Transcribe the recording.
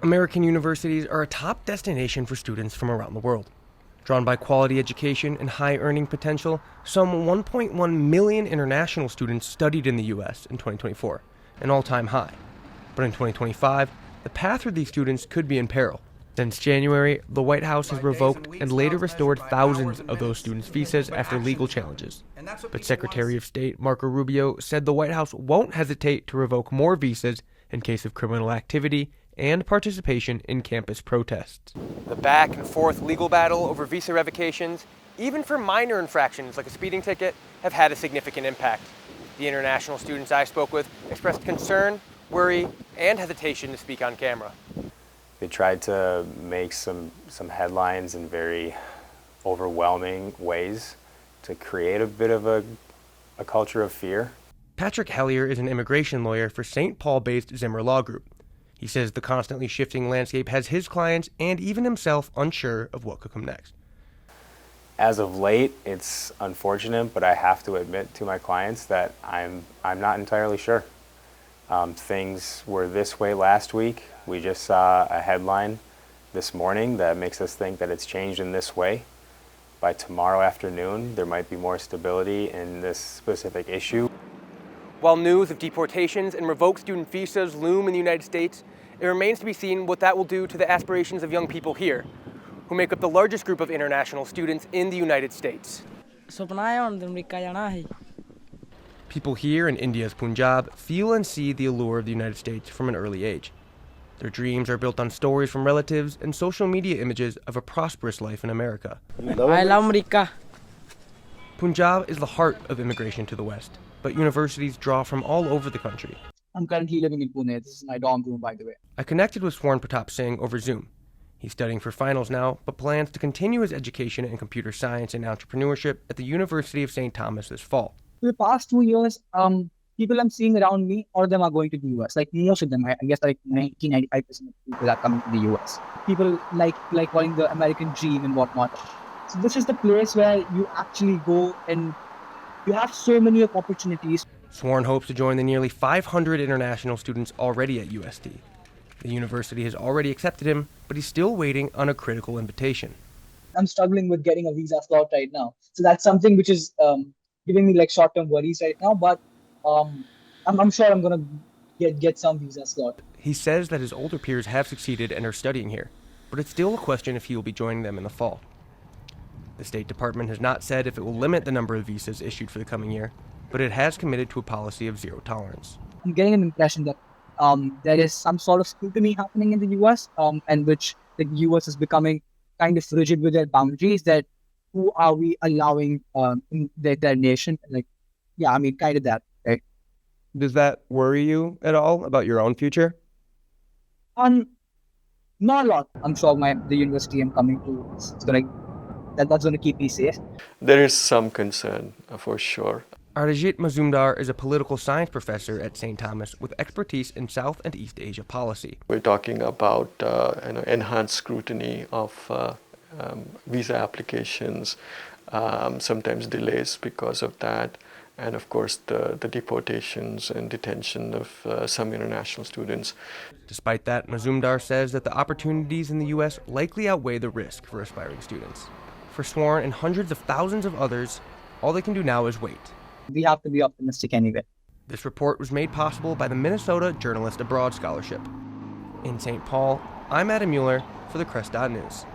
American universities are a top destination for students from around the world. Drawn by quality education and high earning potential, some 1.1 million international students studied in the U.S. in 2024, an all-time high. But in 2025, the path for these students could be in peril. Since January, the White House has revoked and later restored thousands of those students' visas after legal challenges. But Secretary of State Marco Rubio said the White House won't hesitate to revoke more visas in case of criminal activity and participation in campus protests. The back and forth legal battle over visa revocations, even for minor infractions like a speeding ticket, have had a significant impact. The international students I spoke with expressed concern, worry, and hesitation to speak on camera. They tried to make some headlines in very overwhelming ways to create a bit of a culture of fear. Patrick Hellier is an immigration lawyer for St. Paul-based Zimmer Law Group. He says the constantly shifting landscape has his clients and even himself unsure of what could come next. As of late, it's unfortunate, but I have to admit to my clients that I'm not entirely sure. Things were this way last week. We just saw a headline this morning that makes us think that it's changed in this way. By tomorrow afternoon, there might be more stability in this specific issue. While news of deportations and revoked student visas loom in the United States, it remains to be seen what that will do to the aspirations of young people here, who make up the largest group of international students in the United States. People here in India's Punjab feel and see the allure of the United States from an early age. Their dreams are built on stories from relatives and social media images of a prosperous life in America. I love America. Punjab is the heart of immigration to the West, but universities draw from all over the country. I'm currently living in Pune. This is my dorm room, by the way. I connected with Swarn Pratap Singh over Zoom. He's studying for finals now, but plans to continue his education in computer science and entrepreneurship at the University of St. Thomas this fall. For the past 2 years, people I'm seeing around me, all of them are going to the US. Like most of them, I guess like 90-95% of people are coming to the US. People like calling the American dream and whatnot. So this is the place where you actually go and you have so many opportunities. Swarn hopes to join the nearly 500 international students already at UST. The university has already accepted him, but he's still waiting on a critical invitation. I'm struggling with getting a visa slot right now. So that's something which is giving me like short-term worries right now, but I'm sure I'm going to get some visa slot. He says that his older peers have succeeded and are studying here, but it's still a question if he will be joining them in the fall. The State Department has not said if it will limit the number of visas issued for the coming year, but it has committed to a policy of zero tolerance. I'm getting an impression that there is some sort of scrutiny happening in the US, and which the US is becoming kind of rigid with their boundaries, that who are we allowing in their nation? Like, yeah, I mean, kind of that, right? Does that worry you at all about your own future? Not a lot. I'm sure the university I'm coming to is that's going to keep me safe. There is some concern, for sure. Arijit Mazumdar is a political science professor at St. Thomas with expertise in South and East Asia policy. We're talking about enhanced scrutiny of visa applications, sometimes delays because of that, and of course the deportations and detention of some international students. Despite that, Mazumdar says that the opportunities in the U.S. likely outweigh the risk for aspiring students. For Swarn and hundreds of thousands of others, all they can do now is wait. We have to be optimistic anyway. This report was made possible by the Minnesota Journalist Abroad Scholarship. In St. Paul, I'm Adam Mueller for the Crest.News.